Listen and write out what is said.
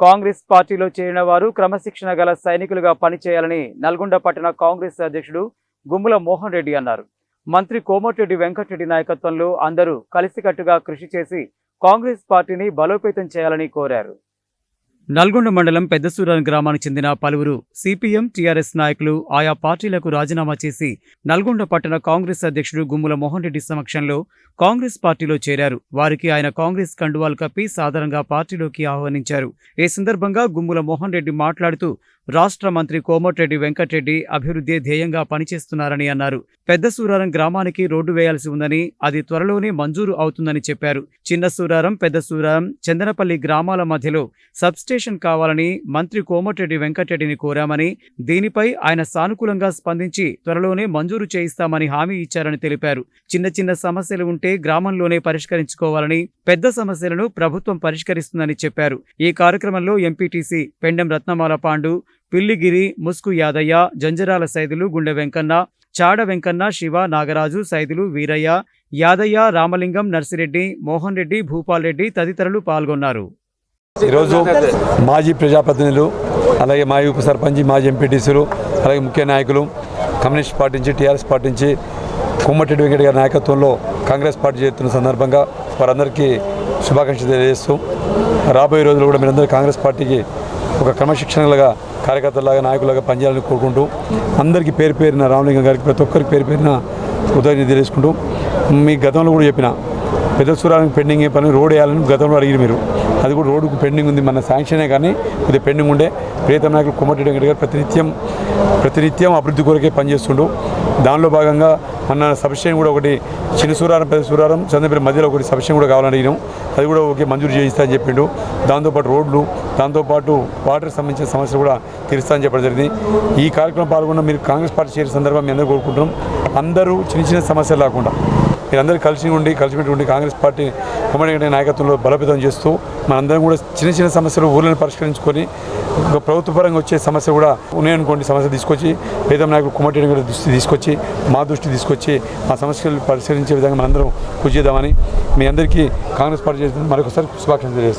కాంగ్రెస్ పార్టీలో చేరిన వారు క్రమశిక్షణ గల సైనికులుగా పనిచేయాలని నల్గొండ పట్టణ కాంగ్రెస్ అధ్యక్షుడు గుమ్మల మోహన్ రెడ్డి అన్నారు. మంత్రి కోమటిరెడ్డి వెంకటరెడ్డి నాయకత్వంలో అందరూ కలిసికట్టుగా కృషి చేసి కాంగ్రెస్ పార్టీని బలోపేతం చేయాలని కోరారు. నల్గొండ మండలం పెద్దసూరారం గ్రామానికి చెందిన పలువురు సిపిఎం టీఆర్ఎస్ నాయకులు ఆయా పార్టీలకు రాజీనామా చేసి నల్గొండ పట్టణ కాంగ్రెస్ అధ్యక్షుడు గుమ్మల మోహన్ రెడ్డి సమక్షంలో కాంగ్రెస్ పార్టీలో చేరారు. వారికి ఆయన కాంగ్రెస్ కండువాలు కప్పి సాదరంగా పార్టీలోకి ఆహ్వానించారు. ఈ సందర్భంగా గుమ్మల మోహన్ రెడ్డి మాట్లాడుతూ రాష్ట్ర మంత్రి కోమటిరెడ్డి వెంకటరెడ్డి అభివృద్ధి ధ్యేయంగా పనిచేస్తున్నారని అన్నారు. పెద్దసూరారం గ్రామానికి రోడ్డు వేయాల్సి ఉందని, అది త్వరలోనే మంజూరు అవుతుందని చెప్పారు. చిన్నసూరారం, పెద్దసూరారం, చందనపల్లి గ్రామాల మధ్యలో సబ్స్టేషన్ కావాలని మంత్రి కోమటిరెడ్డి వెంకటరెడ్డిని కోరామని, దీనిపై ఆయన సానుకూలంగా స్పందించి త్వరలోనే మంజూరు చేయిస్తామని హామీ ఇచ్చారని తెలిపారు. చిన్న చిన్న సమస్యలు ఉంటే గ్రామంలోనే పరిష్కరించుకోవాలని, పెద్ద సమస్యలను ప్రభుత్వం పరిష్కరిస్తుందని చెప్పారు. ఈ కార్యక్రమంలో ఎంపీటీసీ పెండెం రత్నమాల పాండు, పిల్లిగిరి, ముస్కు యాదయ్య, జంజరాల సైదులు, గుండె వెంకన్న, చాడ వెంకన్న, శివ, నాగరాజు, సైదులు, వీరయ్య, యాదయ్య, రామలింగం, నర్సిరెడ్డి, మోహన్ రెడ్డి, భూపాల్ రెడ్డి తదితరులు పాల్గొన్నారు. ఈరోజు మాజీ ప్రజాప్రతినిధులు, అలాగే మాజీ ఉప సర్పంచ్, మాజీ ఎంపీటీసీలు, అలాగే ముఖ్య నాయకులు కమ్యూనిస్ట్ పార్టీ నుంచి, టీఆర్ఎస్ పార్టీ నుంచి కోమటిరెడ్డి వెంకట గారి నాయకత్వంలో కాంగ్రెస్ పార్టీ చేస్తున్న సందర్భంగా వారందరికీ శుభాకాంక్షలు తెలియజేస్తూ రాబోయే రోజుల్లో కూడా మీరందరూ కాంగ్రెస్ పార్టీకి ఒక క్రమశిక్షణలుగా, కార్యకర్తలాగా, నాయకులుగా పనిచేయాలని కోరుకుంటూ అందరికీ పేరు పేరిన రామలింగం గారికి ప్రతి ఒక్కరికి పేరు పేరిన కృతజ్ఞతలు తెలియజేసుకుంటూ, మీ గతంలో కూడా చెప్పిన పెద్దసూరానికి పెండింగ్ పని రోడ్ వేయాలని గతంలో అడిగిన మీరు, అది కూడా రోడ్డుకు పెండింగ్ ఉంది, మన శాంక్షనే కానీ కొద్దిగా పెండింగ్ ఉండే. ప్రియతమ నాయకులు కోమటిరెడ్డి వెంకట గారు ప్రతినిత్యం అభివృద్ధి కొరకే పనిచేస్తుండు. దానిలో భాగంగా మన సబ్స్టేషన్ కూడా ఒకటి చిన్నసూరారం, పెద్దసూరారం, చంద్రపల్లి మధ్యలో ఒకటి సబ్స్టేషన్ కూడా కావాలని అడిగినాం. అది కూడా ఓకే మంజూరు చేయిస్తా అని చెప్పిండు. దాంతోపాటు రోడ్లు, దాంతోపాటు వాటర్కి సంబంధించిన సమస్యలు కూడా తీరుస్తా అని చెప్పడం జరిగింది. ఈ కార్యక్రమం పాల్గొన్న మీరు కాంగ్రెస్ పార్టీ చేరిన సందర్భంగా మీ అందరూ కోరుకుంటున్నాం. అందరూ చిన్న చిన్న సమస్యలు లేకుండా మీరందరూ కలిసిమెలిసి ఉండి కాంగ్రెస్ పార్టీ కోమటిరెడ్డి నాయకత్వంలో బలోపేతం చేస్తూ మనందరం కూడా చిన్న చిన్న సమస్యలు ఊళ్ళని పరిష్కరించుకొని ఒక ప్రభుత్వ పరంగా వచ్చే సమస్య కూడా ఉన్నాయనుకోండి, సమస్య తీసుకొచ్చి పేద నాయకులు కోమటిరెడ్డి గారి దృష్టి తీసుకొచ్చి, మా దృష్టి తీసుకొచ్చి ఆ సమస్యలు పరిష్కరించే విధంగా మనందరం కృషి చేద్దామని మీ అందరికీ కాంగ్రెస్ పార్టీ చేస్తుంది మరొకసారి శుభాకాంక్షలు తెలియజేస్తాం.